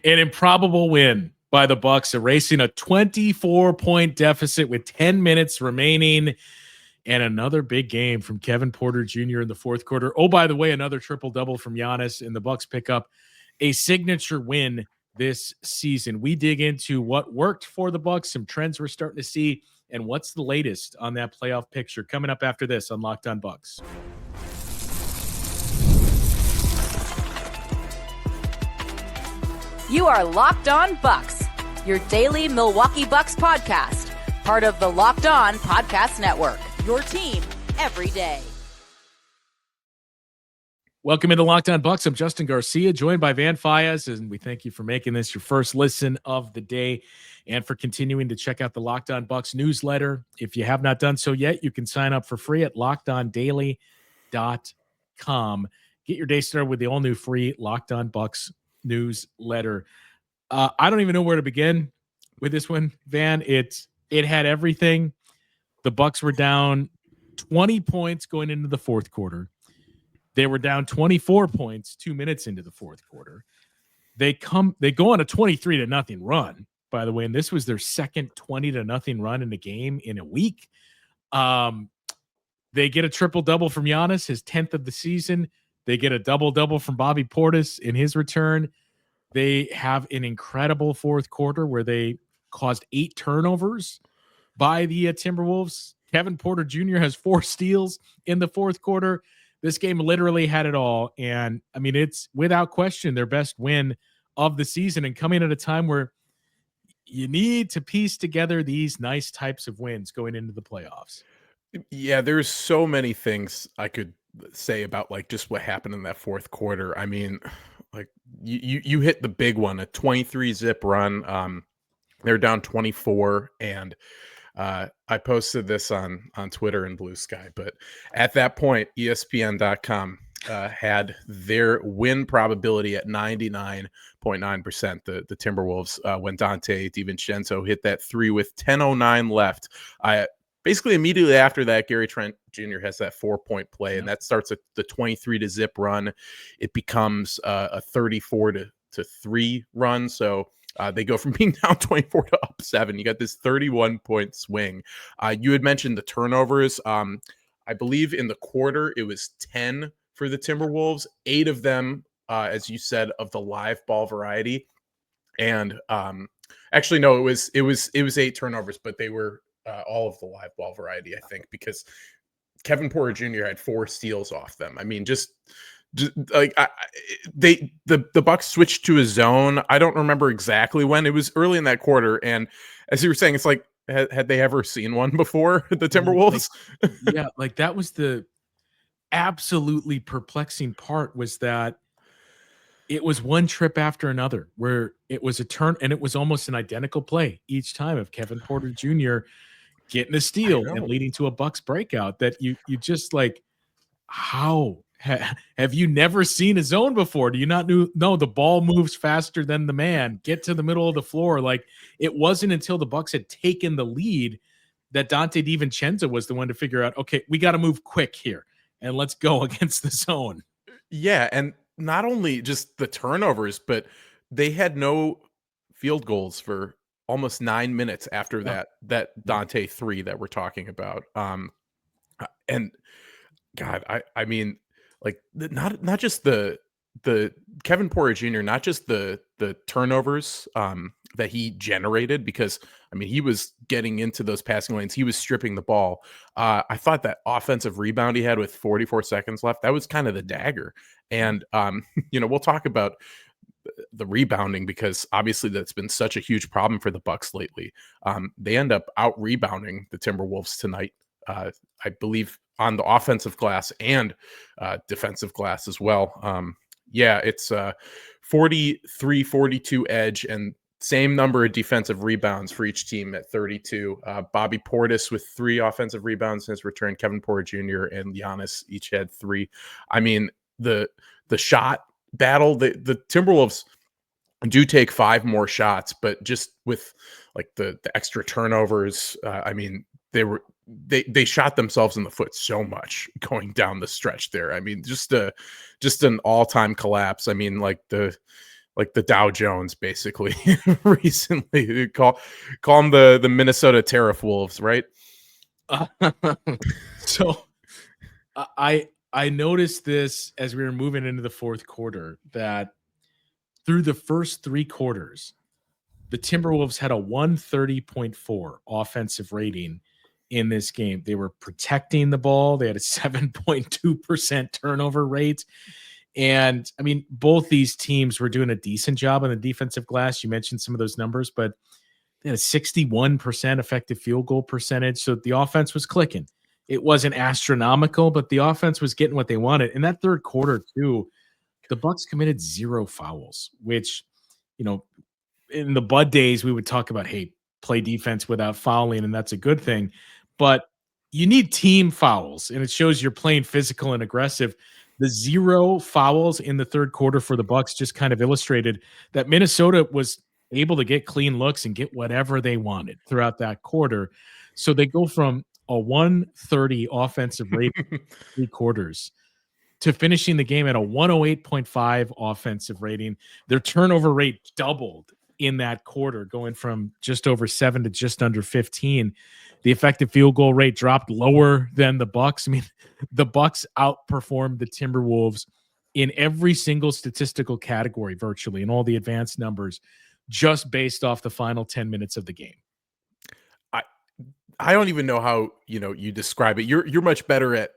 An improbable win by the Bucks, erasing a 24-point deficit with 10 minutes remaining, and another big game from Kevin Porter Jr. in the fourth quarter. Oh, by the way, another triple-double from Giannis, and the Bucks pick up a signature win this season. We dig into what worked for the Bucks, some trends we're starting to see, and what's the latest on that playoff picture coming up after this on Locked On Bucks. You are Locked On Bucks, your daily Milwaukee Bucks podcast, part of the Locked On Podcast Network, your team every day. Welcome into Locked On Bucks. I'm Justin Garcia, joined by Faez, and we thank you for making this your first listen of the day and for continuing to check out the Locked On Bucks newsletter. If you have not done so yet, you can sign up for free at lockedondaily.com. Get your day started with the all-new free Locked On Bucks newsletter. I don't even know where to begin with this one, Van. It had everything. The Bucks were down 20 points going into the fourth quarter. They were down 24 points 2 minutes into the fourth quarter. They go on a 23-0 run, by the way, and this was their second 20-0 run in the game in a week. They get a triple-double from Giannis, his 10th of the season. They get a double-double from Bobby Portis in his return. They have an incredible fourth quarter where they caused 8 turnovers by the Timberwolves. Kevin Porter Jr. has 4 steals in the fourth quarter. This game literally had it all. And, I mean, it's without question their best win of the season, and coming at a time where you need to piece together these nice types of wins going into the playoffs. Yeah, there's so many things I could say about like just what happened in that fourth quarter. I mean, like you hit the big one, a 23 zip run. They're down 24, and I posted this on Twitter and Blue Sky, but at that point, ESPN.com had their win probability at 99.9%. The Timberwolves, when Dante DiVincenzo hit that 3 with 10:09 left. Basically, immediately after that, Gary Trent Jr. has that 4-point play, and that starts the 23-0 run. It becomes a 34-3 run. So they go from being down 24 to up 7. You got this 31-point swing. You had mentioned the turnovers. I believe in the quarter it was 10 for the Timberwolves. 8 of them, as you said, of the live ball variety. And actually, no, it was 8 turnovers, but they were all of the live ball variety, I think, because Kevin Porter Jr. had 4 steals off them. I mean, just like the Bucks switched to a zone. I don't remember exactly when. It was early in that quarter, and as you were saying, it's like had they ever seen one before, the Timberwolves? Yeah, like that was the absolutely perplexing part, was that it was one trip after another where it was a turn, and it was almost an identical play each time of Kevin Porter Jr. getting a steal and leading to a Bucks breakout. That you just like, how have you never seen a zone before? Do you not know the ball moves faster than the man? Get to the middle of the floor. Like, it wasn't until the Bucks had taken the lead that Dante DiVincenzo was the one to figure out, okay, we got to move quick here and let's go against the zone. Yeah, and not only just the turnovers, but they had no field goals for almost 9 minutes after that Dante 3 that we're talking about. And God, I mean, like, not just the Kevin Porter Jr., not just the turnovers that he generated, because I mean, he was getting into those passing lanes, he was stripping the ball. I thought that offensive rebound he had with 44 seconds left, that was kind of the dagger. And we'll talk about the rebounding, because obviously that's been such a huge problem for the Bucks lately. They end up out rebounding the Timberwolves tonight, I believe, on the offensive glass and defensive glass as well. It's 43-42 edge, and same number of defensive rebounds for each team at 32. Bobby Portis with 3 offensive rebounds in his return. Kevin Porter Jr. and Giannis each had 3. I mean, the shot battle, the Timberwolves do take 5 more shots, but just with like the extra turnovers, I mean, they shot themselves in the foot so much going down the stretch there. I mean, just an all-time collapse. I mean, like like the Dow Jones basically recently. Call them the Minnesota Timberwolves, right? So I noticed this as we were moving into the fourth quarter that through the first three quarters, the Timberwolves had a 130.4 offensive rating in this game. They were protecting the ball. They had a 7.2% turnover rate. And I mean, both these teams were doing a decent job on the defensive glass. You mentioned some of those numbers, but they had a 61% effective field goal percentage. So the offense was clicking. It wasn't astronomical, but the offense was getting what they wanted. In that third quarter, too, the Bucks committed 0 fouls, which, you know, in the Bud days, we would talk about, hey, play defense without fouling, and that's a good thing. But you need team fouls, and it shows you're playing physical and aggressive. The 0 fouls in the third quarter for the Bucks just kind of illustrated that Minnesota was able to get clean looks and get whatever they wanted throughout that quarter. So they go from a 130 offensive rate 3 quarters to finishing the game at a 108.5 offensive rating. Their turnover rate doubled in that quarter, going from just over 7 to just under 15. The effective field goal rate dropped lower than the Bucks. I mean, the Bucks outperformed the Timberwolves in every single statistical category virtually, in all the advanced numbers, just based off the final 10 minutes of the game. I don't even know how, you describe it. You're much better at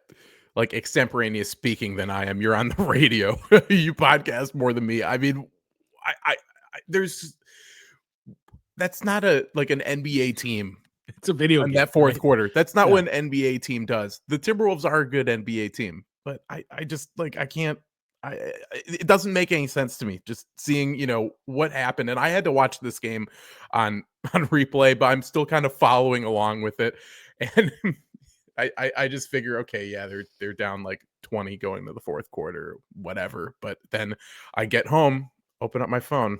like extemporaneous speaking than I am. You're on the radio. You podcast more than me. I mean, I there's that's not like an NBA team It's a video in game, that fourth right? quarter. That's not Yeah. what an NBA team does. The Timberwolves are a good NBA team, but I just like I can't. It doesn't make any sense to me just seeing what happened, and I had to watch this game on on replay, but I'm still kind of following along with it, and I just figure, okay, yeah, they're down like 20 going to the fourth quarter, whatever. But then I get home, open up my phone,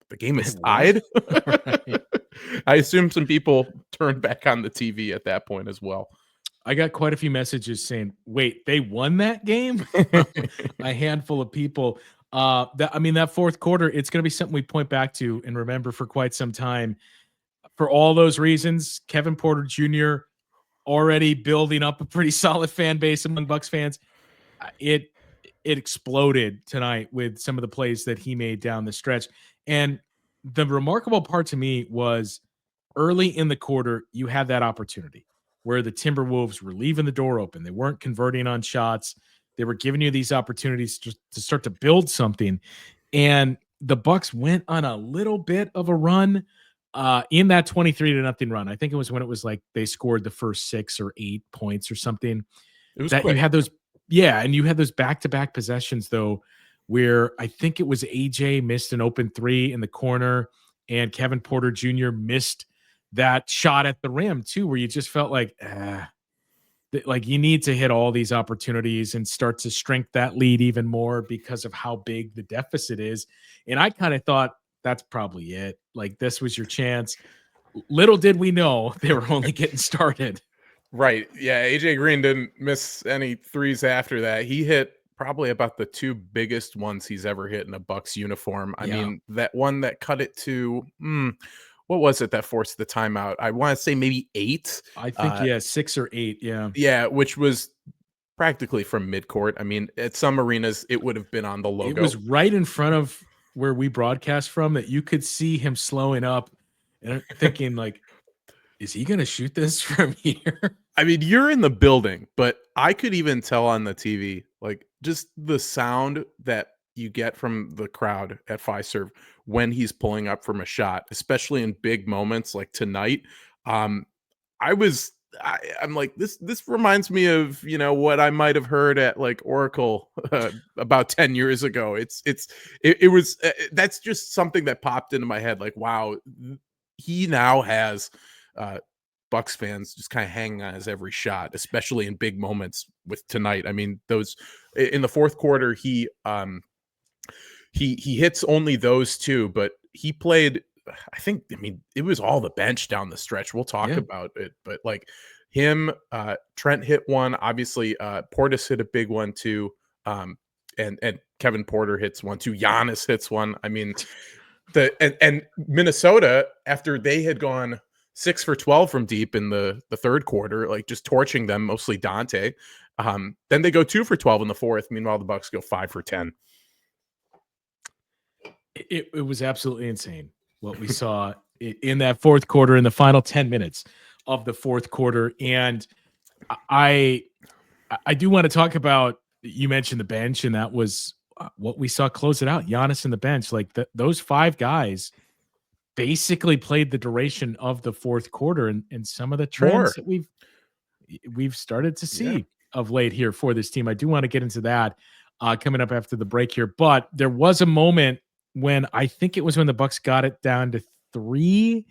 the game is What? tied. Right. I assume some people turned back on the TV at that point as well. I got quite a few messages saying, "Wait, they won that game?" From a handful of people. That fourth quarter, it's going to be something we point back to and remember for quite some time. For all those reasons, Kevin Porter Jr. already building up a pretty solid fan base among Bucks fans. It exploded tonight with some of the plays that he made down the stretch. And the remarkable part to me was early in the quarter, you had that opportunity where the Timberwolves were leaving the door open. They weren't converting on shots. They were giving you these opportunities to start to build something. And the Bucks went on a little bit of a run in that 23-0 run. I think it was when it was like they scored the first 6 or 8 points or something. It was That you quick. had those, yeah, and you had those back-to-back possessions though, where I think it was AJ missed an open 3 in the corner, and Kevin Porter Jr. missed that shot at the rim too, where you just felt like, like you need to hit all these opportunities and start to strengthen that lead even more because of how big the deficit is. And I kind of thought that's probably it. Like this was your chance. Little did we know they were only getting started. Right. Yeah. AJ Green didn't miss any threes after that. He hit probably about the 2 biggest ones he's ever hit in a Bucks uniform. I Yeah. mean, that one that cut it to, what was it that forced the timeout? I want to say maybe 8. I think, yeah, 6 or 8. Yeah. Yeah, which was practically from midcourt. I mean, at some arenas, it would have been on the It logo. was right in front of where we broadcast from that you could see him slowing up and thinking like, is he going to shoot this from here? I mean, you're in the building, but I could even tell on the TV, like just the sound that you get from the crowd at Faez when he's pulling up from a shot, especially in big moments like tonight. I'm like, this reminds me of, what I might have heard at like Oracle about 10 years ago. It was, that's just something that popped into my head. Like, wow, he now has, Bucks fans just kind of hanging on his every shot, especially in big moments with tonight. I mean, those in the fourth quarter, he hits only those 2, but he played, I mean, it was all the bench down the stretch. We'll talk about it, but like him, Trent hit one, obviously, Portis hit a big one too. and Kevin Porter hits one too. Giannis hits one. I mean, and Minnesota, after they had gone 6 for 12 from deep in the third quarter, like just torching them, mostly Dante. Then they go 2 for 12 in the fourth. Meanwhile, the Bucks go 5 for 10. It was absolutely insane what we saw in that fourth quarter, in the final 10 minutes of the fourth quarter. And I do want to talk about, you mentioned the bench, and that was what we saw close it out. Giannis and the bench, like those 5 guys basically played the duration of the fourth quarter, and some of the trends that we've started to see of late here for this team. I do want to get into that coming up after the break here, but there was a moment when I think it was when the Bucks got it down to 3,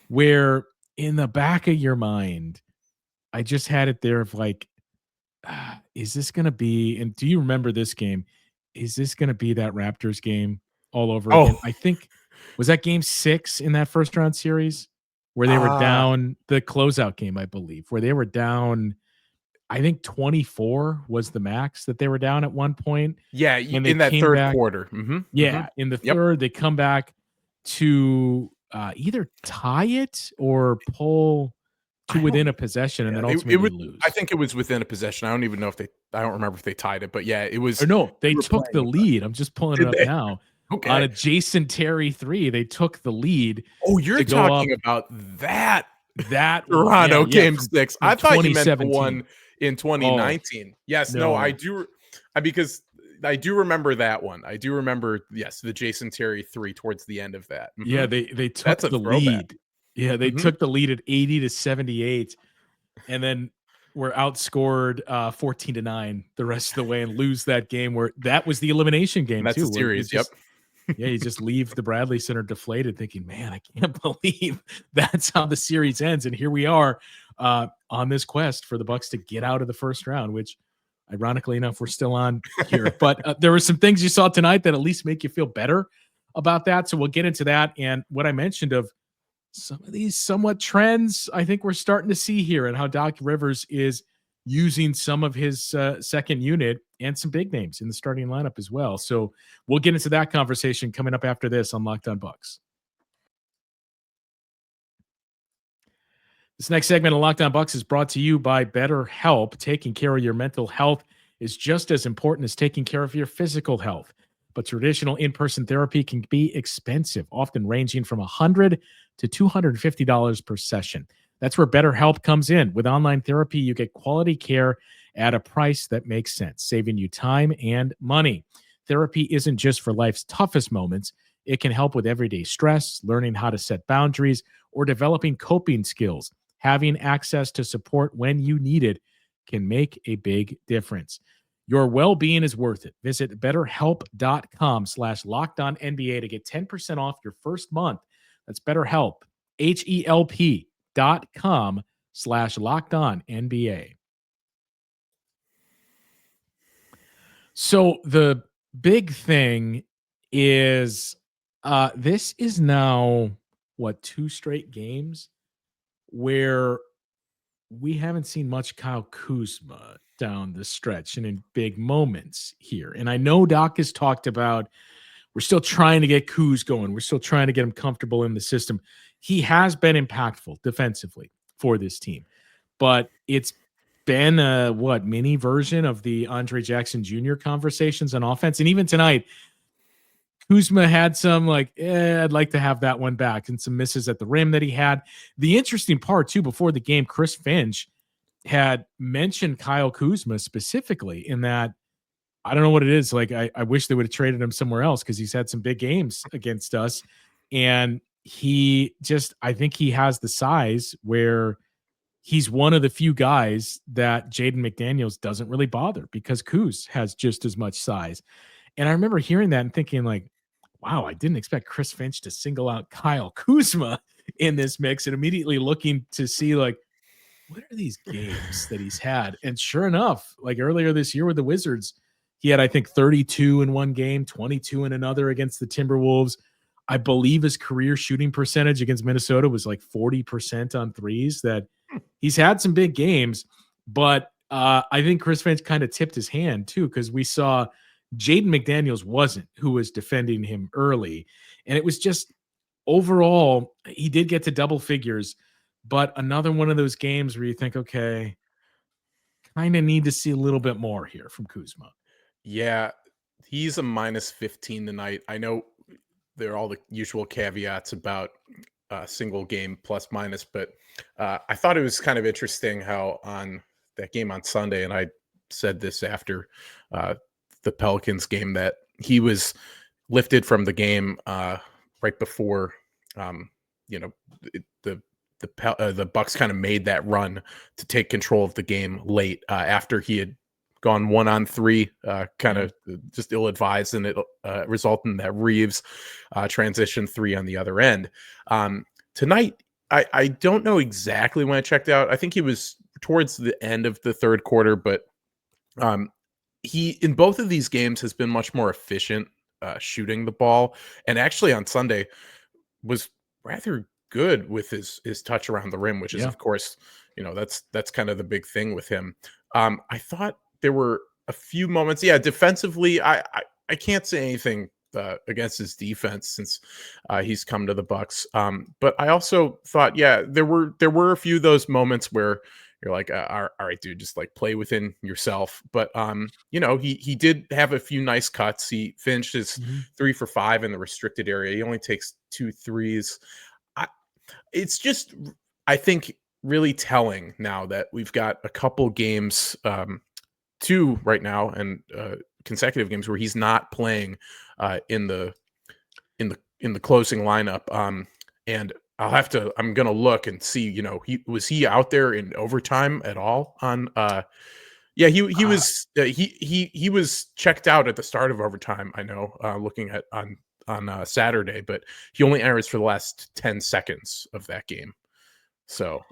where in the back of your mind, I just had it there of like, is this going to be, and do you remember this game? Is this going to be that Raptors game all over again? I think, was that game 6 in that first round series where they were down, the closeout game, I believe, where they were down, I think 24 was the max that they were down at one point. Yeah, in that third quarter. Mm-hmm. Yeah, in the third, they come back to either tie it or pull to within a possession, and then ultimately lose. I think it was within a possession. I don't even know if I don't remember if they tied it, but yeah, it was. Or no, they took the lead. I'm just pulling it up now. Okay. On a Jason Terry 3, they took the lead. Oh, you're talking about that Toronto game 6. I thought you meant the one in 2019. Yes, no, I do. Because I do remember that one. I do remember, yes, the Jason Terry 3 towards the end of that. Mm-hmm. Yeah, they took the lead. Yeah, they took the lead at 80-78, and then were outscored 14-9 the rest of the way and lose that game. Where that was the elimination game. And that's too, the series. Just, yeah, you just leave the Bradley Center deflated, thinking, "Man, I can't believe that's how the series ends." And here we are on this quest for the Bucks to get out of the first round, which, ironically enough, we're still on here. But there were some things you saw tonight that at least make you feel better about that. So we'll get into that. And what I mentioned of some of these somewhat trends I think we're starting to see here, and how Doc Rivers is using some of his second unit and some big names in the starting lineup as well. So we'll get into that conversation coming up after this on Locked On Bucks. This next segment of Locked On Bucks is brought to you by BetterHelp. Taking care of your mental health is just as important as taking care of your physical health. But traditional in-person therapy can be expensive, often ranging from $100 to $250 per session. That's where BetterHelp comes in. With online therapy, you get quality care at a price that makes sense, saving you time and money. Therapy isn't just for life's toughest moments. It can help with everyday stress, learning how to set boundaries, or developing coping skills. Having access to support when you need it can make a big difference. Your well-being is worth it. Visit betterhelp.com/LockedOnNBA to get 10% off your first month. That's BetterHelp, HELP.com/LockedOnNBA. So the big thing is this is now, 2 straight games where we haven't seen much Kyle Kuzma down the stretch and in big moments here. And I know Doc has talked about, we're still trying to get Kuz going. We're still trying to get him comfortable in the system. He has been impactful defensively for this team, but it's been a mini version of the Andre Jackson Jr. conversations on offense. And even tonight, Kuzma had some I'd like to have that one back, and some misses at the rim that he had. The interesting part too, before the game, Chris Finch had mentioned Kyle Kuzma specifically in that, I don't know what it is. I wish they would have traded him somewhere else because he's had some big games against us. And I think he has the size where he's one of the few guys that Jaden McDaniels doesn't really bother, because Kuz has just as much size. And I remember hearing that and thinking wow, I didn't expect Chris Finch to single out Kyle Kuzma in this mix, and immediately looking to see what are these games that he's had. And sure enough, earlier this year with the Wizards, he had, I think, 32 in one game, 22 in another against the Timberwolves. I believe his career shooting percentage against Minnesota was 40% on threes. That he's had some big games, but I think Chris Finch kind of tipped his hand too, because we saw Jaden McDaniels wasn't, who was defending him early. And it was just overall, he did get to double figures, but another one of those games where you think, okay, kind of need to see a little bit more here from Kuzma. Yeah, he's a -15 tonight. I know there are all the usual caveats about single game plus minus, but I thought it was kind of interesting how on that game on Sunday, and I said this after the Pelicans game, that he was lifted from the game right before you know the Bucks kind of made that run to take control of the game late after he had gone 1-on-3, kind of just ill-advised, and it resulted in that Reeves transition 3 on the other end. Tonight, I don't know exactly when I checked out. I think he was towards the end of the third quarter, but he, in both of these games, has been much more efficient shooting the ball, and actually on Sunday was rather good with his touch around the rim, which is, of course, that's kind of the big thing with him. I thought there were a few moments. Yeah, defensively, I can't say anything against his defense since he's come to the Bucks. But I also thought, yeah, there were a few of those moments where you're like, all right, dude, just like play within yourself. But he did have a few nice cuts. He finished his 3 for 5 in the restricted area. He only takes 2 threes. It's just, I think, really telling now that we've got a couple games, 2 right now, and consecutive games where he's not playing in the closing lineup. And I'm gonna look and see, was he out there in overtime at all on yeah, he was he was checked out at the start of overtime, I know, looking at on Saturday, but he only enters for the last 10 seconds of that game. So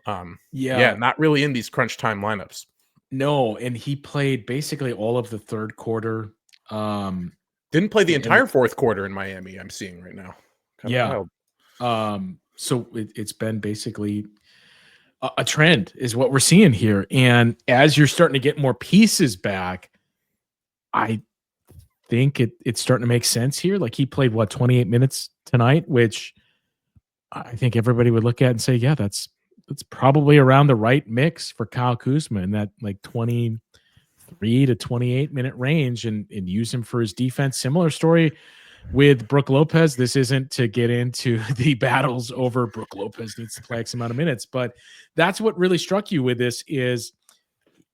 yeah, not really in these crunch time lineups. No, and he played basically all of the third quarter. Didn't play the entire fourth quarter in Miami, I'm seeing right now. Kinda wild. So it's been basically a trend is what we're seeing here. And as you're starting to get more pieces back, I think it's starting to make sense here. Like he played 28 minutes tonight, which I think everybody would look at and say, yeah, that's probably around the right mix for Kyle Kuzma in that like 23 to 28 minute range, and use him for his defense. Similar story with Brook Lopez. This isn't to get into the battles over Brook Lopez needs to play X amount of minutes, but that's what really struck you with this is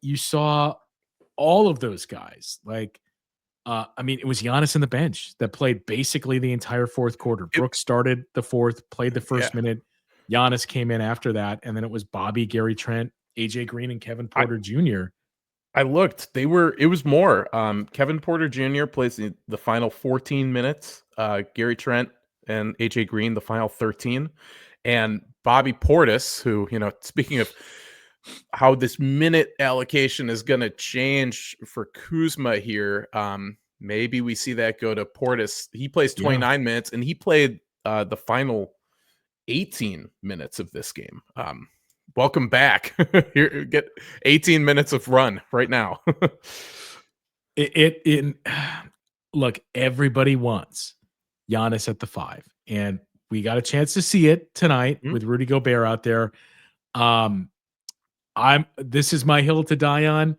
you saw all of those guys. Like, it was Giannis in the bench that played basically the entire fourth quarter. Brook started the fourth, played the first minute. Giannis came in after that, and then it was Bobby, Gary Trent, AJ Green, and Kevin Porter Jr. I looked. It was more. Kevin Porter Jr. plays the final 14 minutes. Gary Trent and AJ Green the final 13. And Bobby Portis, who, speaking of how this minute allocation is going to change for Kuzma here, maybe we see that go to Portis. He plays 29 minutes, and he played the final 18 minutes of this game. Welcome back. Here, get 18 minutes of run right now. Look, everybody wants Giannis at the 5, and we got a chance to see it tonight with Rudy Gobert out there. This is my hill to die on.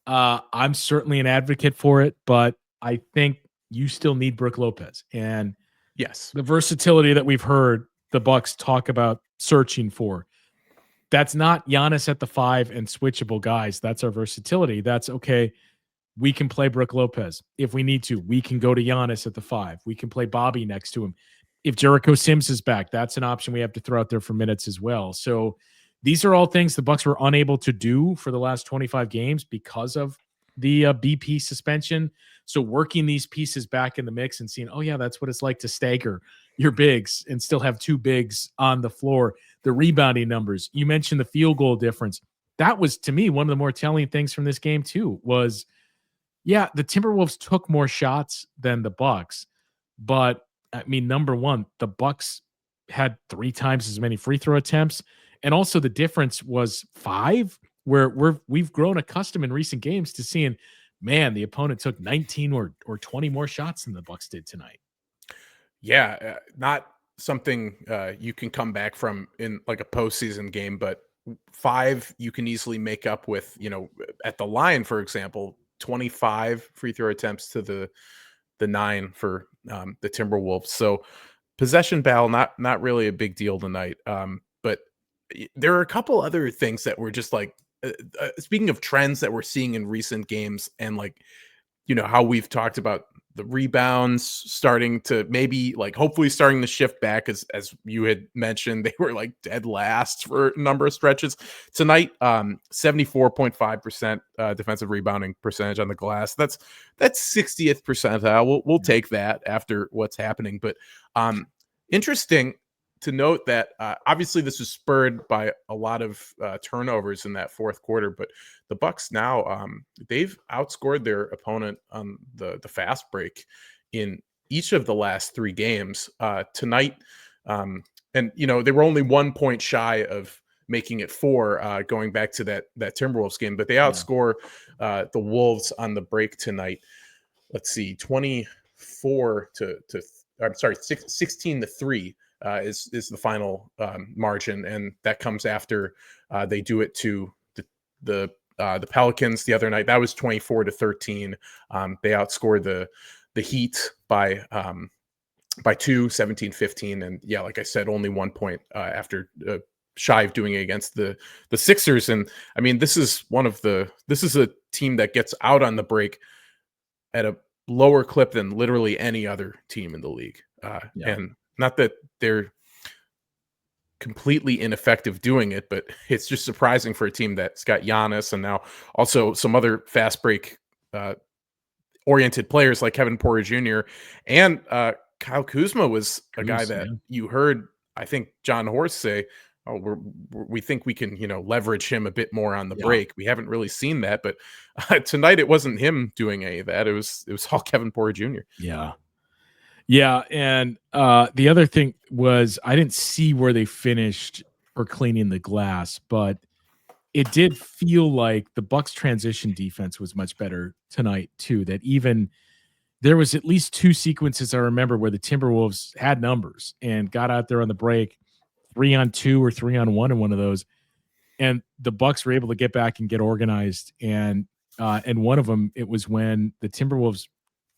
I'm certainly an advocate for it, but I think you still need Brook Lopez, and yes, the versatility that we've heard the Bucks talk about searching for. That's not Giannis at the 5 and switchable guys. That's our versatility. That's okay. We can play Brook Lopez if we need to. We can go to Giannis at the 5. We can play Bobby next to him. If Jericho Sims is back, that's an option we have to throw out there for minutes as well. So these are all things the Bucks were unable to do for the last 25 games because of the BP suspension. So working these pieces back in the mix and seeing, oh yeah, that's what it's like to stagger your bigs and still have 2 bigs on the floor. The rebounding numbers, you mentioned the field goal difference. That was, to me, one of the more telling things from this game too, was, yeah, the Timberwolves took more shots than the Bucks, but number one, the Bucks had 3 times as many free throw attempts. And also the difference was 5, where we've grown accustomed in recent games to seeing man, the opponent took 19 or 20 more shots than the Bucks did tonight. Yeah, not something you can come back from in like a postseason game, but 5 you can easily make up with, at the line, for example, 25 free throw attempts to the 9 for the Timberwolves. So possession battle, not really a big deal tonight. But there are a couple other things that were just like, speaking of trends that we're seeing in recent games, and like, how we've talked about the rebounds starting to maybe like hopefully starting to shift back, as you had mentioned, they were like dead last for a number of stretches tonight. 74.5% defensive rebounding percentage on the glass. That's 60th percentile. We'll take that after what's happening. But interesting to note that obviously this was spurred by a lot of turnovers in that fourth quarter, but the Bucks now they've outscored their opponent on the fast break in each of the last 3 games tonight. And they were only 1 point shy of making it 4 going back to that Timberwolves game, but they outscore the Wolves on the break tonight. Let's see, 24 to I'm sorry, 16 to 3. Is the final margin, and that comes after they do it to the Pelicans the other night. That was 24 to 13. They outscored the Heat by 2, 17-15, and yeah, like I said, only 1 point after shy of doing it against the Sixers. And I mean, this is a team that gets out on the break at a lower clip than literally any other team in the league, and not that they're completely ineffective doing it, but it's just surprising for a team that's got Giannis and now also some other fast break oriented players like Kevin Porter Jr. and Kyle Kuzma was a guy that you heard, I think, John Horst say, "Oh, we think we can, leverage him a bit more on the break." We haven't really seen that, but tonight it wasn't him doing any of that. It was all Kevin Porter Jr. Yeah, and the other thing was I didn't see where they finished for cleaning the glass, but it did feel like the Bucks transition defense was much better tonight too. That even there was at least 2 sequences I remember where the Timberwolves had numbers and got out there on the break, 3-on-2 or 3-on-1 in one of those, and the Bucks were able to get back and get organized. And one of them, it was when the Timberwolves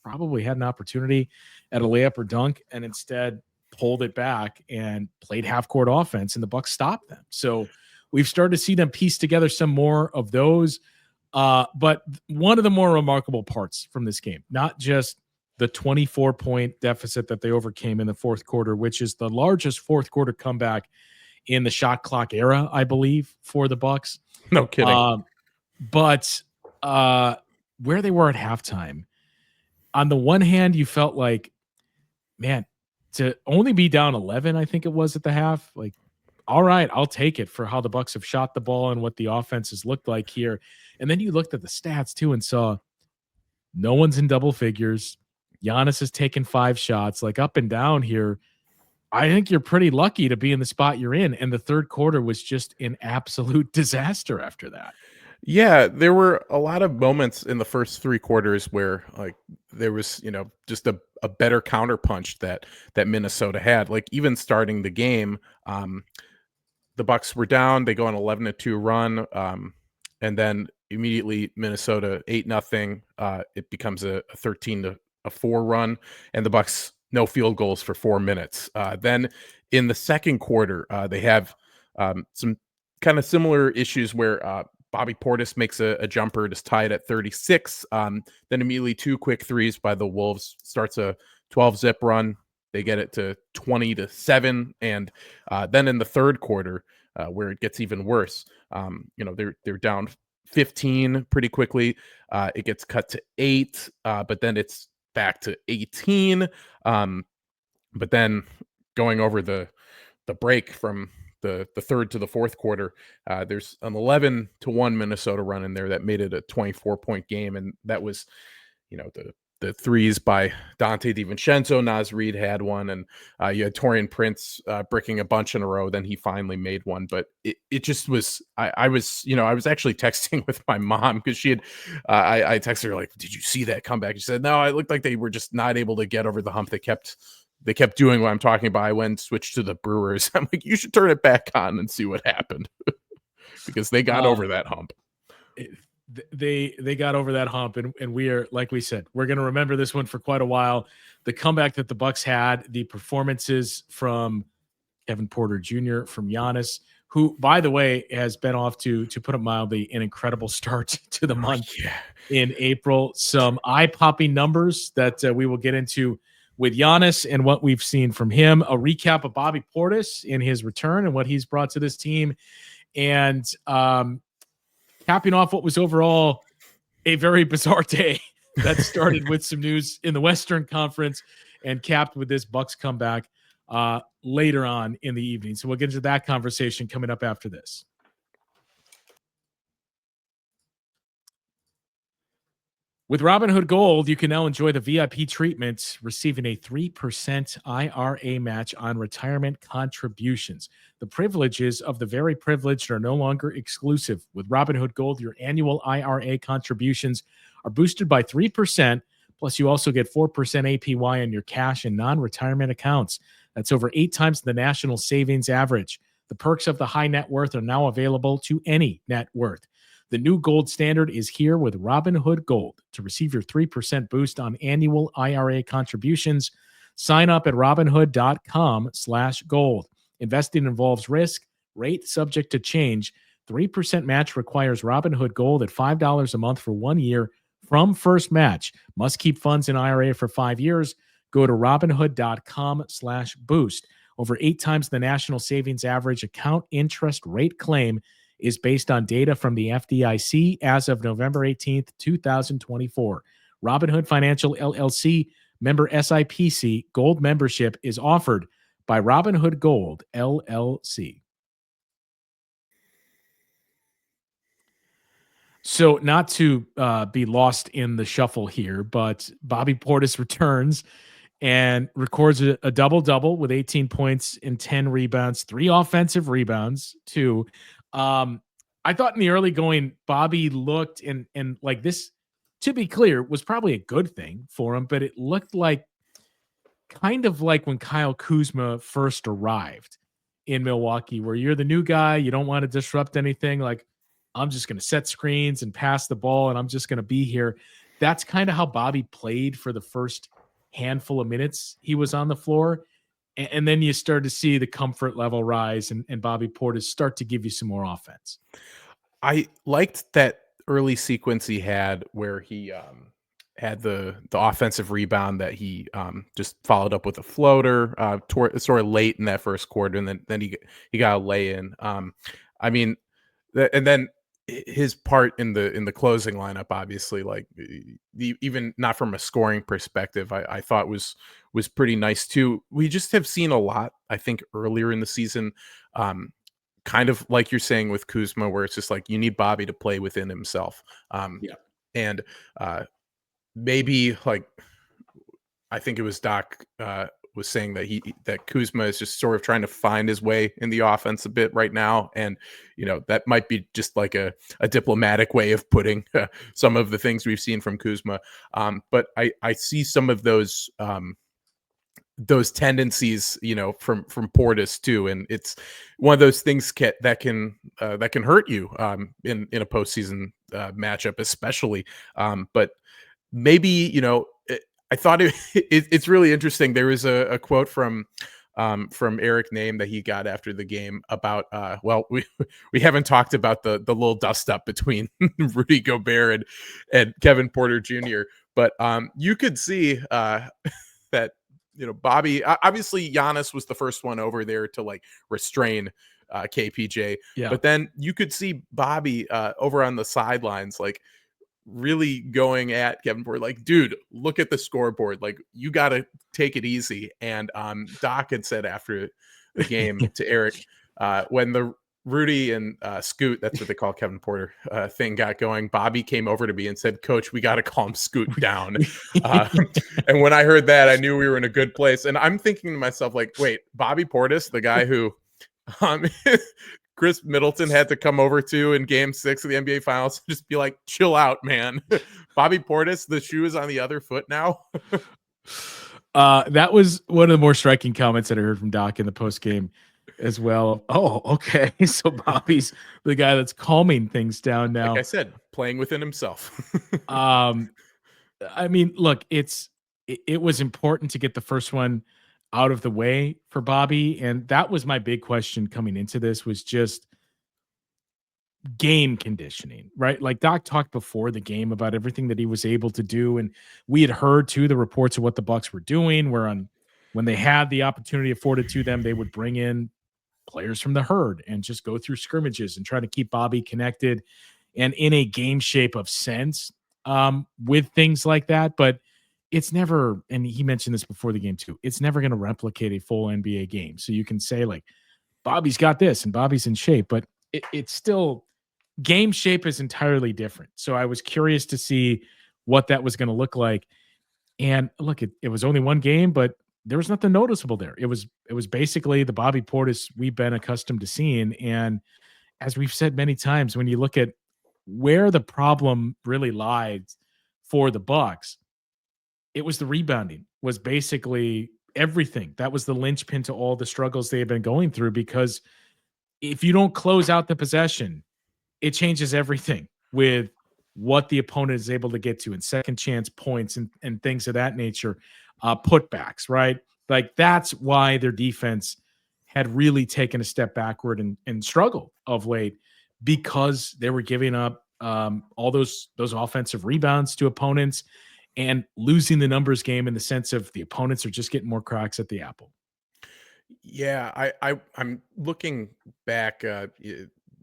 probably had an opportunity at a layup or dunk and instead pulled it back and played half court offense, and the Bucks stopped them. So we've started to see them piece together some more of those. But one of the more remarkable parts from this game, not just the 24-point deficit that they overcame in the fourth quarter, which is the largest fourth quarter comeback in the shot clock era, I believe, for the Bucks. No kidding. But where they were at halftime, on the one hand, you felt like, man, to only be down 11, I think it was at the half, like, all right, I'll take it for how the Bucks have shot the ball and what the offense has looked like here. And then you looked at the stats too and saw no one's in double figures. Giannis has taken 5 shots, like up and down here. I think you're pretty lucky to be in the spot you're in. And the third quarter was just an absolute disaster after that. Yeah, there were a lot of moments in the first 3 quarters where like there was, just a better counterpunch that Minnesota had. Like even starting the game, the Bucks were down, they go on 11-2 run, and then immediately Minnesota 8-0. It becomes a 13-4 run, and the Bucks no field goals for 4 minutes. Then in the second quarter, they have some kind of similar issues where Bobby Portis makes a jumper to tie it at 36. Then immediately 2 quick threes by the Wolves, starts a 12-zip run. They get it to 20-7. And then in the third quarter, where it gets even worse, they're down 15 pretty quickly. It gets cut to 8, but then it's back to 18. But then going over the break from the third to the fourth quarter, there's an 11-1 Minnesota run in there that made it a 24-point game, and that was, the threes by Dante DiVincenzo. Naz Reid had one, and you had Taurean Prince bricking a bunch in a row. Then he finally made one, but it just was. I was I was actually texting with my mom because she had. I texted her like, "Did you see that comeback?" She said, "No, it looked like they were just not able to get over the hump. They kept doing what I'm talking about. I went and switched to the Brewers. I'm like, you should turn it back on and see what happened because they got over that hump." They got over that hump, and we are, like we said, we're going to remember this one for quite a while. The comeback that the Bucks had, the performances from Kevin Porter Jr., from Giannis, who, by the way, has been off to put it mildly, an incredible start to the month in April. Some eye-popping numbers that we will get into with Giannis and what we've seen from him. A recap of Bobby Portis in his return and what he's brought to this team, and capping off what was overall a very bizarre day that started with some news in the Western Conference and capped with this Bucks comeback later on in the evening. So we'll get into that conversation coming up after this. With Robinhood Gold, you can now enjoy the VIP treatment, receiving a 3% IRA match on retirement contributions. The privileges of the very privileged are no longer exclusive. With Robinhood Gold, your annual IRA contributions are boosted by 3%, plus you also get 4% APY on your cash and non-retirement accounts. That's over 8 times the national savings average. The perks of the high net worth are now available to any net worth. The new gold standard is here with Robinhood Gold. To receive your 3% boost on annual IRA contributions, sign up at robinhood.com/gold. Investing involves risk, rate subject to change. 3% match requires Robinhood Gold at $5 a month for 1 year from first match. Must keep funds in IRA for 5 years. Go to robinhood.com/boost. Over 8 times the national savings average. Account interest rate claim is based on data from the FDIC as of November 18th, 2024. Robinhood Financial LLC, member SIPC, gold membership is offered by Robinhood Gold LLC. So not to be lost in the shuffle here, but Bobby Portis returns and records a double-double with 18 points and 10 rebounds, 3 offensive rebounds, too. I thought in the early going, Bobby looked and like this, to be clear, was probably a good thing for him, but it looked like kind of like when Kyle Kuzma first arrived in Milwaukee, where you're the new guy, you don't want to disrupt anything. Like, I'm just going to set screens and pass the ball, and I'm just going to be here. That's kind of how Bobby played for the first handful of minutes he was on the floor. And then you start to see the comfort level rise and Bobby Portis start to give you some more offense. I liked that early sequence he had where he had the offensive rebound that he just followed up with a floater sort of late in that first quarter, and then he got a lay in. I mean, and then his part in the closing lineup, obviously, like even not from a scoring perspective, I thought was pretty nice too. We just have seen a lot, I think, earlier in the season, kind of like you're saying with Kuzma, where it's just like you need Bobby to play within himself. And maybe like I think it was Doc was saying that Kuzma is just sort of trying to find his way in the offense a bit right now, and that might be just like a diplomatic way of putting some of the things we've seen from Kuzma. But I see some of those tendencies, from Portis too, and it's one of those things that can hurt you in a postseason matchup, especially. But maybe I thought it's really interesting. There was a quote from Eric Name that he got after the game about we haven't talked about the little dust up between Rudy Gobert and Kevin Porter Jr., but you could see that Bobby, obviously Giannis was the first one over there to like restrain KPJ, but then you could see Bobby over on the sidelines like really going at Kevin Porter, like, dude, look at the scoreboard, like you got to take it easy. And Doc had said after the game to Eric, when Rudy and Scoot, that's what they call Kevin Porter, thing got going, Bobby came over to me and said, "Coach, we got to calm Scoot down." Uh, and when I heard that, I knew we were in a good place. And I'm thinking to myself, like, wait, Bobby Portis, the guy who Chris Middleton had to come over to in Game 6 of the NBA Finals, just be like, chill out, man. Bobby Portis, the shoe is on the other foot now. That was one of the more striking comments that I heard from Doc in the post game as well. Oh, okay. So Bobby's the guy that's calming things down now. Like I said, playing within himself. I mean, look, it was important to get the first one out of the way for Bobby, and that was my big question coming into this, was just game conditioning, right? Like Doc talked before the game about everything that he was able to do, and we had heard too the reports of what the Bucks were doing, when they had the opportunity afforded to them, they would bring in players from the herd and just go through scrimmages and try to keep Bobby connected and in a game shape of sense with things like that. But it's never, and he mentioned this before the game too, it's never going to replicate a full NBA game. So you can say like, Bobby's got this and Bobby's in shape, but it's still, game shape is entirely different. So I was curious to see what that was going to look like. And look, it was only one game, but there was nothing noticeable there. It was basically the Bobby Portis we've been accustomed to seeing. And as we've said many times, when you look at where the problem really lies for the Bucks, it was the rebounding, was basically everything. That was the linchpin to all the struggles they have been going through, because if you don't close out the possession, it changes everything with what the opponent is able to get to, and second chance points and things of that nature, putbacks, right? Like that's why their defense had really taken a step backward and struggled of late, because they were giving up all those offensive rebounds to opponents and losing the numbers game in the sense of the opponents are just getting more cracks at the apple. Yeah, I'm looking back,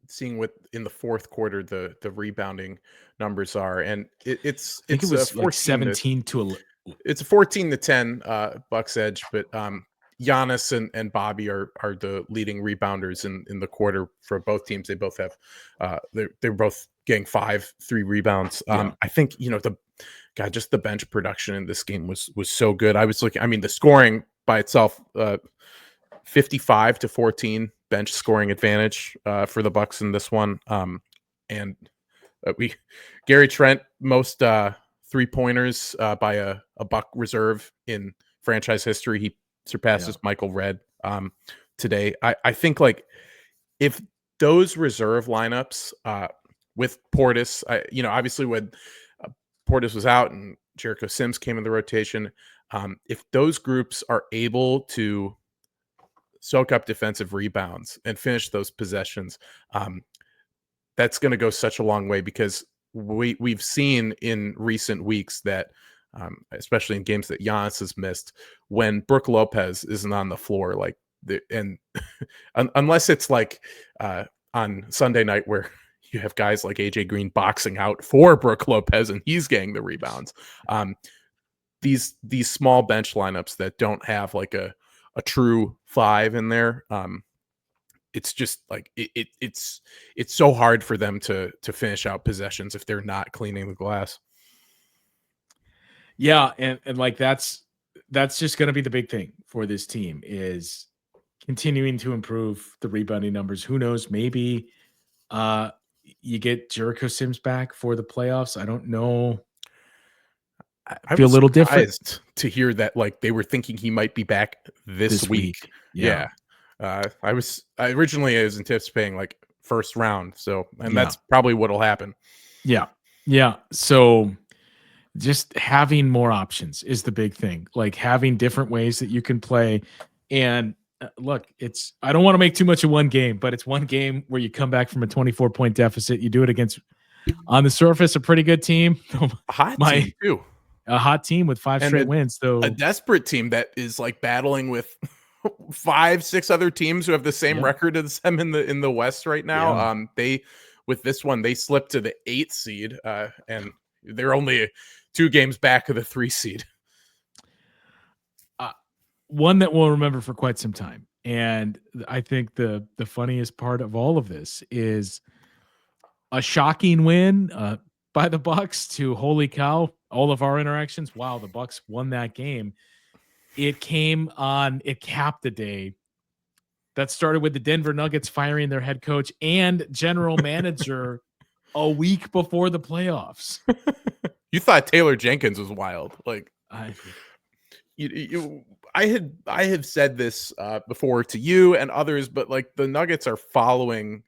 seeing what in the fourth quarter the rebounding numbers are, and I think it was like 17 to it's a 14-10 Bucks edge, but Giannis and Bobby are the leading rebounders in the quarter for both teams. They both have they're both getting 5-3 rebounds. I think just the bench production in this game was so good. I was looking, I mean, the scoring by itself, 55-14 bench scoring advantage for the Bucks in this one. And Gary Trent, most 3-pointers by a Buck reserve in franchise history. He surpasses Michael Redd today. I think like if those reserve lineups with Portis, obviously when Portis was out and Jericho Sims came in the rotation, if those groups are able to soak up defensive rebounds and finish those possessions, that's going to go such a long way, because we've seen in recent weeks that, especially in games that Giannis has missed, when Brook Lopez isn't on the floor, like unless it's like on Sunday night where you have guys like AJ Green boxing out for Brook Lopez and he's getting the rebounds. These small bench lineups that don't have like a true 5 in there, it's just like it's so hard for them to finish out possessions if they're not cleaning the glass. Yeah, and like that's just going to be the big thing for this team, is continuing to improve the rebounding numbers. Who knows, maybe you get Jericho Sims back for the playoffs. I don't know. I feel a little different to hear that, like they were thinking he might be back this week. Yeah. I originally was anticipating like first round. So, and that's probably what'll happen. Yeah. Yeah. So just having more options is the big thing, like having different ways that you can play. And look, I don't want to make too much of one game, but it's one game where you come back from a 24-point deficit. You do it against, on the surface, a pretty good team. Team too. A hot team with 5 straight wins. So a desperate team that is like battling with 5-6 other teams who have the same record as them in the West right now. They, with this one, they slipped to the 8th seed, and they're only 2 games back of the 3 seed. One that we'll remember for quite some time And I think the funniest part of all of this is a shocking win by the Bucks to holy cow, all of our interactions. Wow, the Bucks won that game. It capped the day that started with the Denver Nuggets firing their head coach and general manager a week before the playoffs. You thought Taylor Jenkins was wild. Like I I have said this before to you and others, but like the Nuggets are following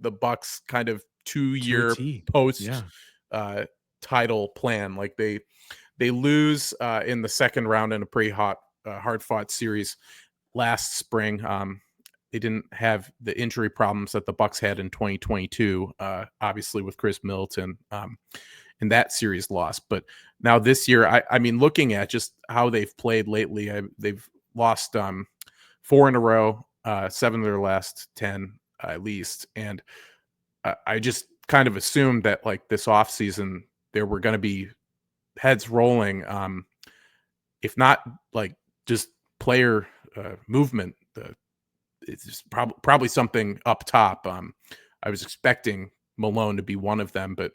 the Bucks kind of To a 2-year T. post Yeah. title plan. Like they lose in the second round in a pretty hard fought series last spring. They didn't have the injury problems that the Bucks had in 2022, obviously with Chris Middleton in that series loss. But now this year, I mean, looking at just how they've played lately, they've lost 4 in a row, 7 of their last 10 at least. And I just kind of assumed that like this offseason, there were going to be heads rolling, if not like just player movement. It's just probably something up top. I was expecting Malone to be one of them, but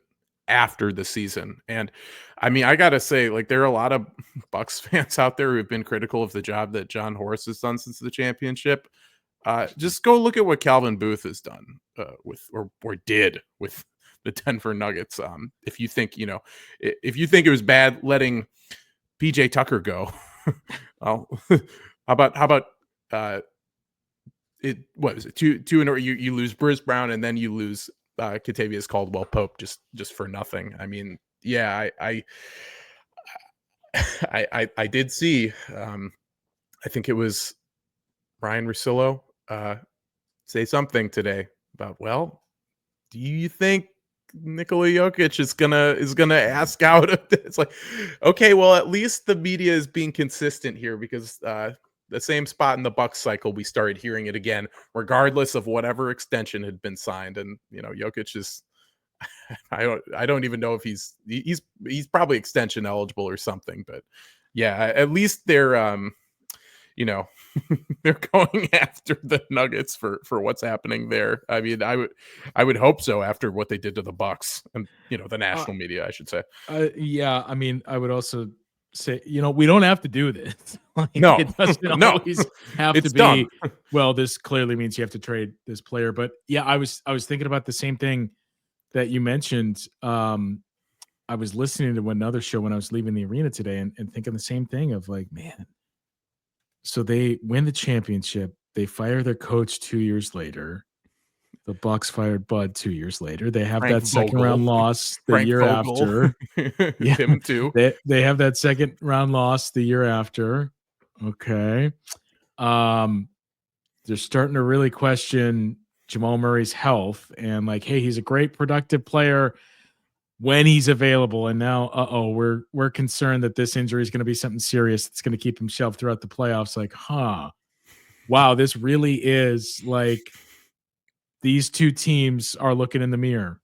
after the season. And I mean, I gotta say, like, there are a lot of Bucks fans out there who have been critical of the job that John Horst has done since the championship. Just go look at what Calvin Booth has done with or did with the Denver Nuggets. If you think, if you think it was bad letting PJ Tucker go, well, how about it? What is it? Two in a row? You lose Bruce Brown and then you lose Kentavious Caldwell Pope just for nothing. I mean, yeah, I did see. I think it was Ryan Russillo say something today about, well, do you think Nikola Jokic is gonna ask out of this? It's like, okay, well, at least the media is being consistent here, because the same spot in the Bucks cycle, we started hearing it again, regardless of whatever extension had been signed. And Jokic is, I don't even know if he's probably extension eligible or something. But yeah, at least they're they're going after the Nuggets for what's happening there. I mean, I would hope so after what they did to the Bucks and the national media, I should say. Yeah, I mean, I would also say, we don't have to do this. Like, No, it doesn't no, always have it's to be. done. Well, this clearly means you have to trade this player. But yeah, I was thinking about the same thing that you mentioned. I was listening to another show when I was leaving the arena today, and thinking the same thing of like, man. So they win the championship. They fire their coach 2 years later. The Bucks fired Bud 2 years later. They have Frank that second Vogel. round loss the Frank year Vogel. after. Yeah, Him too. They have that second round loss the year after. Okay. They're starting to really question Jamal Murray's health and like, hey, he's a great productive player when he's available. And now, we're concerned that this injury is going to be something serious. It's going to keep him shelved throughout the playoffs. Like, wow, this really is like these two teams are looking in the mirror.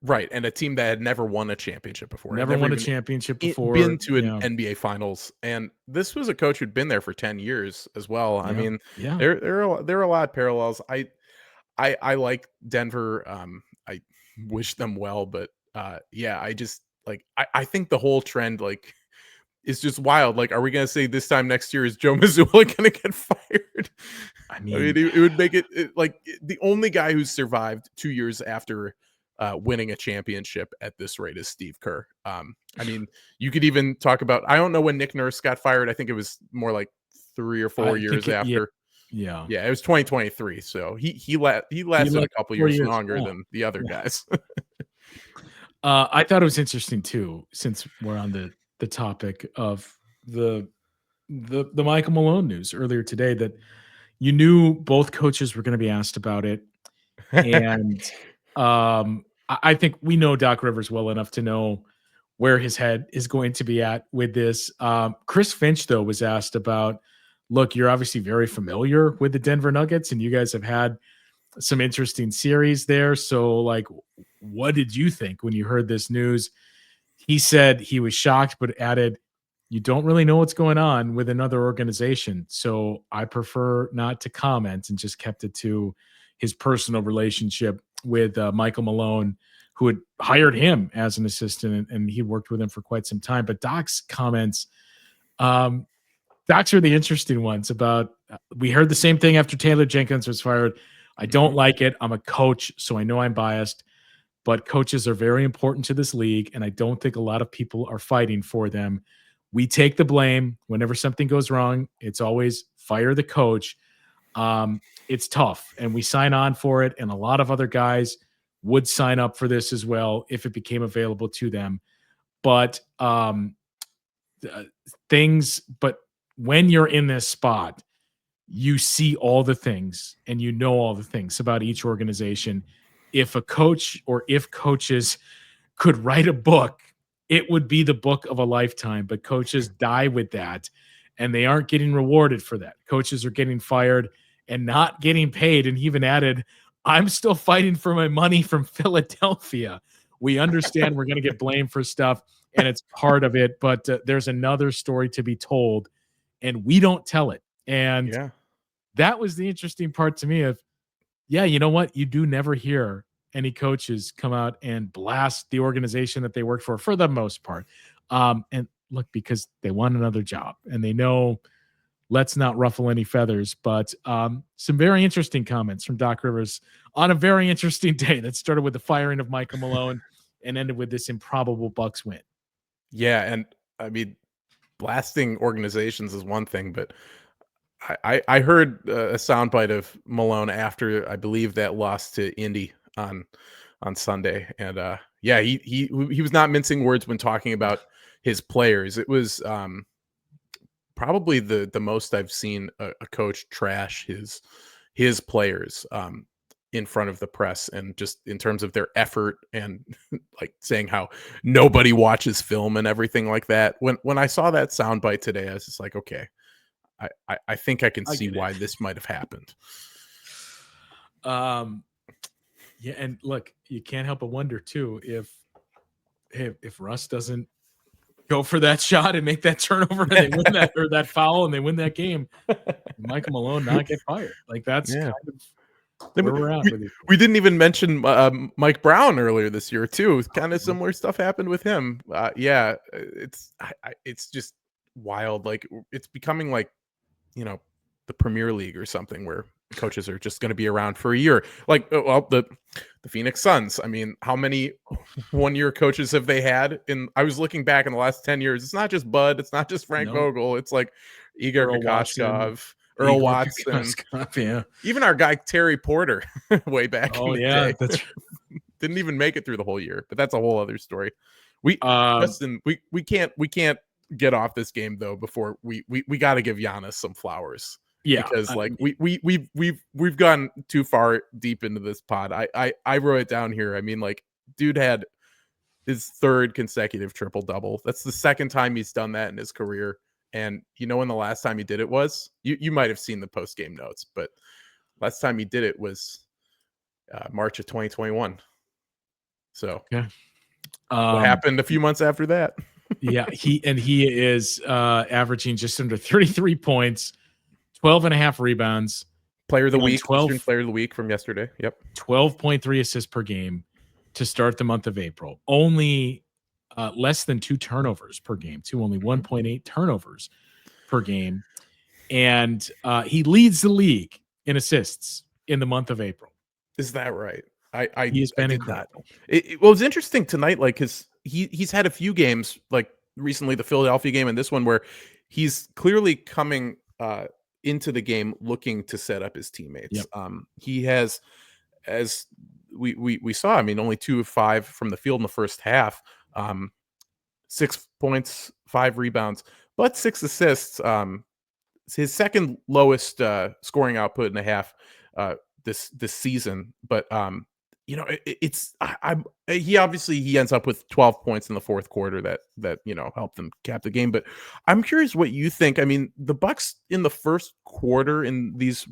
Right. And a team that had never won a championship before. Never won a championship before. Been to an NBA finals. And this was a coach who'd been there for 10 years as well. Yeah. I mean, there are a lot of parallels. I like Denver. I wish them well, but I just like, I think the whole trend like is just wild. Like, are we going to say this time next year is Joe Mazzulla going to get fired? I mean, it would make it like the only guy who's survived 2 years after winning a championship at this rate is Steve Kerr. I mean, you could even talk about, I don't know when Nick Nurse got fired. I think it was more like 3 or 4 years after. Yeah, it was 2023. So he lasted a couple years longer than the other guys. I thought it was interesting too, since we're on the topic of the Michael Malone news earlier today, that you knew both coaches were going to be asked about it. And I think we know Doc Rivers well enough to know where his head is going to be at with this. Chris Finch, though, was asked about, look, you're obviously very familiar with the Denver Nuggets and you guys have had some interesting series there. So like, what did you think when you heard this news? He said he was shocked, but added, you don't really know what's going on with another organization. So I prefer not to comment and just kept it to his personal relationship with Michael Malone, who had hired him as an assistant, and he worked with him for quite some time. But Doc's comments, um, Doc's are the interesting ones about, we heard the same thing after Taylor Jenkins was fired. I don't like it. I'm a coach, so I know I'm biased, but coaches are very important to this league, and I don't think a lot of people are fighting for them. We take the blame whenever something goes wrong. It's always fire the coach. It's tough, and we sign on for it, and a lot of other guys would sign up for this as well if it became available to them. But but when you're in this spot, you see all the things and you know all the things about each organization. If a coach or if coaches could write a book, it would be the book of a lifetime. But coaches die with that, and they aren't getting rewarded for that. Coaches are getting fired and not getting paid. And he even added, I'm still fighting for my money from Philadelphia. We understand we're going to get blamed for stuff, and it's part of it. But there's another story to be told, and we don't tell it. And that was the interesting part to me of, yeah, you know what? You do never hear any coaches come out and blast the organization that they work for the most part. And look, because they want another job and they know, let's not ruffle any feathers. But some very interesting comments from Doc Rivers on a very interesting day that started with the firing of Michael Malone and ended with this improbable Bucks win. Yeah, and I mean, blasting organizations is one thing, but I heard a soundbite of Malone after, I believe, that loss to Indy on Sunday, and he was not mincing words when talking about his players. It was probably the most I've seen a coach trash his players in front of the press, and just in terms of their effort, and like saying how nobody watches film and everything like that. When I saw that soundbite today, I was just like, okay, I think I can see why this might have happened. Yeah, and look, you can't help but wonder too if Russ doesn't go for that shot and make that turnover and they win that, or that foul and they win that game, Michael Malone not get fired. Like that's kind of where we're at with it. We didn't even mention Mike Brown earlier this year too. Kind of similar stuff happened with him. It's just wild. Like it's becoming like, you know, the Premier League or something where coaches are just going to be around for a year. Like, well, the Phoenix Suns. I mean, how many one-year coaches have they had? I was looking back in the last 10 years. It's not just Bud. It's not just Frank Vogel. It's like Igor Kokoskov, Earl Watson. Yeah. Even our guy Terry Porter way back in the day. That's didn't even make it through the whole year. But that's a whole other story. Justin, we can't get off this game though before we got to give Giannis some flowers. Yeah, because like we've gone too far deep into this pod. I wrote it down here. I mean, like, dude had his third consecutive triple double. That's the second time he's done that in his career. And you know when the last time he did it was? You might have seen the post game notes, but last time he did it was March of 2021. So what happened a few months after that? Yeah, he is averaging just under 33 points. 12 and a half rebounds. Player of the week. Player of the week from yesterday. Yep. 12.3 assists per game to start the month of April. Only less than 2 turnovers per game, only 1.8 turnovers per game. And he leads the league in assists in the month of April. Is that right? He has been incredible. Well, it's interesting tonight, like, because he's had a few games, like recently the Philadelphia game and this one, where he's clearly coming into the game looking to set up his teammates. Yep. He has, as we saw, I mean, only 2 of 5 from the field in the first half, 6 points, 5 rebounds, but 6 assists. His second lowest scoring output in a half this season. But you know, he obviously ends up with 12 points in the fourth quarter that you know helped them cap the game. But I'm curious what you think. I mean, the Bucks in the first quarter in this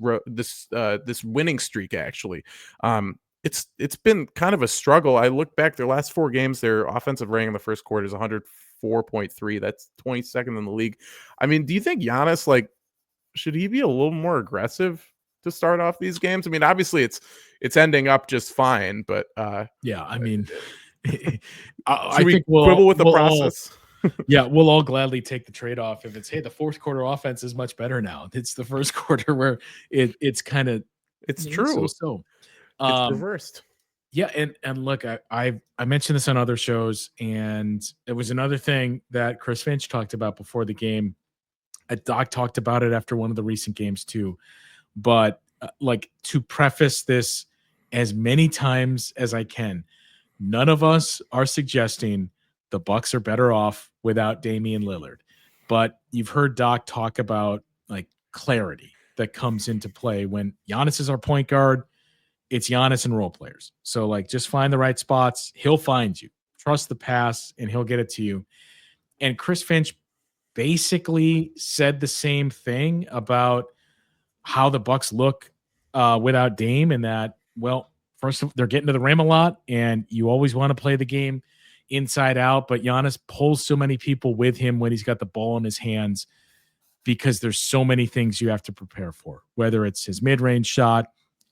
winning streak, actually, it's been kind of a struggle. I look back their last 4 games, their offensive rating in the first quarter is 24.3. That's 22nd in the league. I mean, do you think Giannis, like, should he be a little more aggressive to start off these games? I mean, obviously it's ending up just fine, but Yeah, I mean, should I we think quibble with the we'll all process? yeah, we'll all gladly take the trade off if it's, hey, the fourth quarter offense is much better now. It's the first quarter where it's kind of It's so true. so. It's Um, reversed. yeah, and look, I mentioned this on other shows, and it was another thing that Chris Finch talked about before the game. Doc talked about it after one of the recent games too. But like, to preface this as many times as I can, none of us are suggesting the Bucks are better off without Damian Lillard. But you've heard Doc talk about like clarity that comes into play when Giannis is our point guard. It's Giannis and role players. So like, just find the right spots. He'll find you. Trust the pass, and he'll get it to you. And Chris Finch basically said the same thing about how the Bucks look without Dame, and that, well, first they're getting to the rim a lot, and you always want to play the game inside out. But Giannis pulls so many people with him when he's got the ball in his hands, because there's so many things you have to prepare for, whether it's his mid-range shot,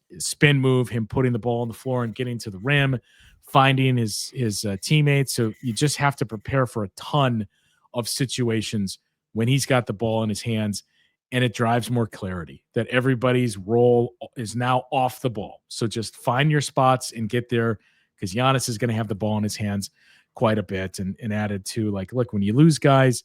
his spin move, him putting the ball on the floor and getting to the rim, finding his teammates. So you just have to prepare for a ton of situations when he's got the ball in his hands, and it drives more clarity that everybody's role is now off the ball. So just find your spots and get there, because Giannis is going to have the ball in his hands quite a bit. And added to, like, look, when you lose guys,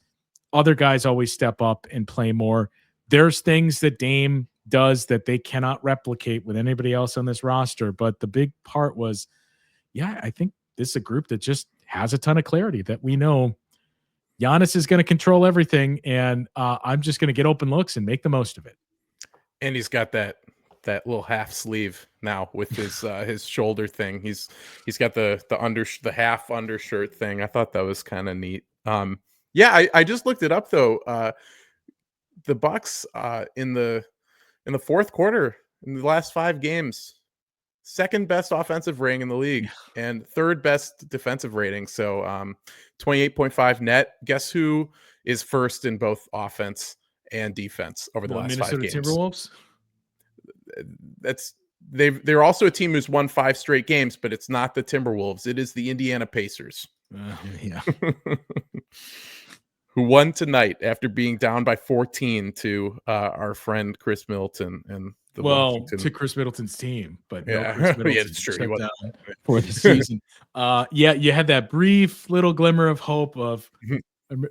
other guys always step up and play more. There's things that Dame does that they cannot replicate with anybody else on this roster. But the big part was, yeah, I think this is a group that just has a ton of clarity, that we know Giannis is going to control everything, and I'm just going to get open looks and make the most of it. And he's got that little half sleeve now with his shoulder thing. He's got the half undershirt thing. I thought that was kind of neat. Yeah, I just looked it up though. The Bucks in the fourth quarter in the last 5 games, second best offensive rating in the league and third best defensive rating. So 28.5 net. Guess who is first in both offense and defense over the last Minnesota 5 games? Timberwolves. They're also a team who's won 5 straight games, but it's not the Timberwolves. It is the Indiana Pacers. Yeah. Who won tonight after being down by 14 to our friend Chris Middleton and the Washington. To Chris Middleton's team, but yeah, no, Chris Middleton yeah, it's true. He down for the season. Yeah, you had that brief little glimmer of hope of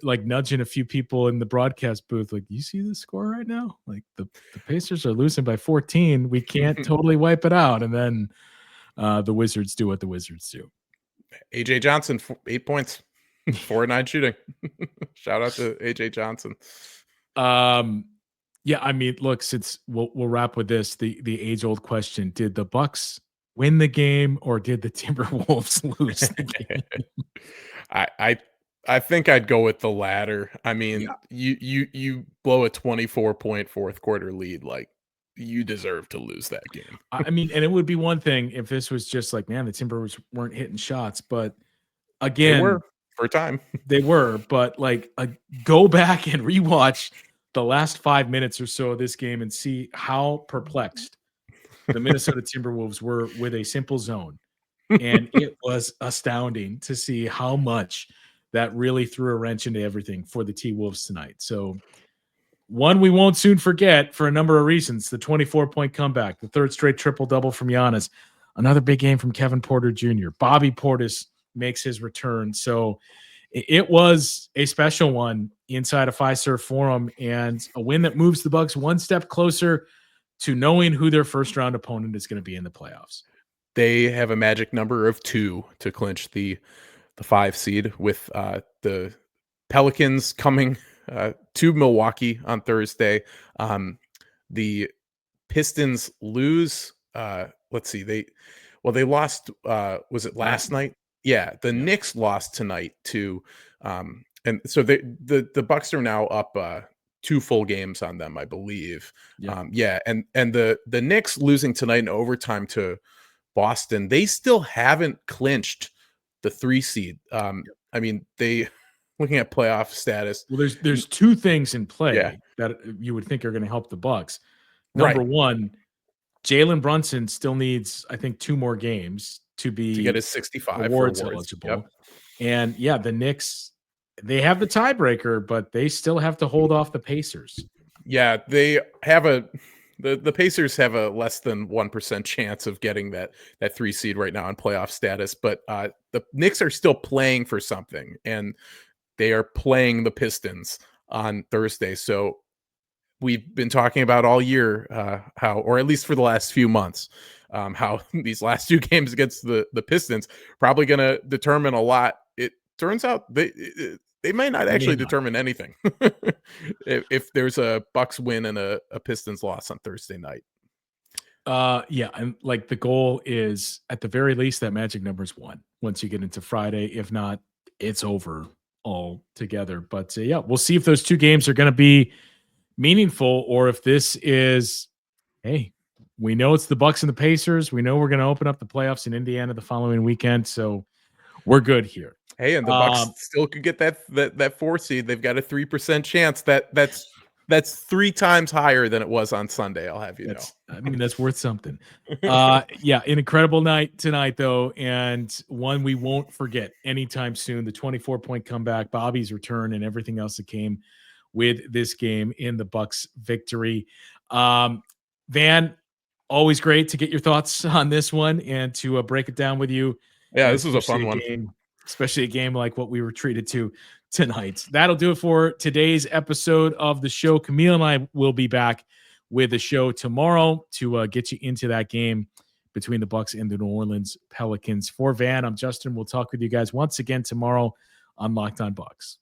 like nudging a few people in the broadcast booth, like, you see the score right now? Like, the Pacers are losing by 14. We can't totally wipe it out. And then the Wizards do what the Wizards do. AJ Johnson, 8 points, 4-9 shooting. Shout out to AJ Johnson. Yeah, I mean, look, since we'll wrap with this, the age-old question: did the Bucks win the game, or did the Timberwolves lose the game? I think I'd go with the latter. I mean, you blow a 24-point fourth quarter lead, like, you deserve to lose that game. I mean, and it would be one thing if this was just like, man, the Timberwolves weren't hitting shots, but again, they were for a time. They were, but like, go back and rewatch the last 5 minutes or so of this game and see how perplexed the Minnesota Timberwolves were with a simple zone. And it was astounding to see how much that really threw a wrench into everything for the T-Wolves tonight. So, one we won't soon forget for a number of reasons: the 24-point comeback, the third straight triple-double from Giannis, another big game from Kevin Porter Jr., Bobby Portis makes his return. So it was a special one inside a Fiserv Forum, and a win that moves the Bucks one step closer to knowing who their first round opponent is going to be in the playoffs. They have a magic number of 2 to clinch the 5 seed, with the Pelicans coming to Milwaukee on Thursday. The Pistons lose. Let's see. They lost. Was it last night? Yeah, the Knicks lost tonight to, and so the Bucks are now up 2 full games on them, I believe. And the Knicks losing tonight in overtime to Boston, they still haven't clinched the 3 seed. I mean, they looking at playoff status. Well, there's two things in play Yeah. that you would think are going to help the Bucks. Right. Number one, Jalen Brunson still needs, I think, 2 more games to get be his 65 awards for eligible. Yep. And yeah, the Knicks, they have the tiebreaker, but they still have to hold off the Pacers. Yeah, they have the Pacers have a less than 1% chance of getting that 3 seed right now in playoff status, but the Knicks are still playing for something, and they are playing the Pistons on Thursday. So we've been talking about all year how, or at least for the last few months, how these last 2 games against the Pistons probably going to determine a lot. It turns out they might not actually determine anything if there's a Bucks win and a Pistons loss on Thursday night. Yeah, and like the goal is at the very least that magic number's 1 once you get into Friday. If not, it's over altogether. But yeah, we'll see if those 2 games are going to be meaningful or if this is, hey, we know it's the Bucks and the Pacers. We know we're going to open up the playoffs in Indiana the following weekend, so we're good here. Hey, and the Bucks still could get that 4 seed. They've got a 3% chance. That's 3 times higher than it was on Sunday. I'll have you know. I mean, that's worth something. Yeah, an incredible night tonight, though, and one we won't forget anytime soon. The 24-point comeback, Bobby's return, and everything else that came with this game in the Bucks victory. Van, always great to get your thoughts on this one and to break it down with you. Yeah, this was a fun one. Especially a game like what we were treated to tonight. That'll do it for today's episode of the show. Camille and I will be back with the show tomorrow to get you into that game between the Bucks and the New Orleans Pelicans. For Van, I'm Justin. We'll talk with you guys once again tomorrow on Locked On Bucks.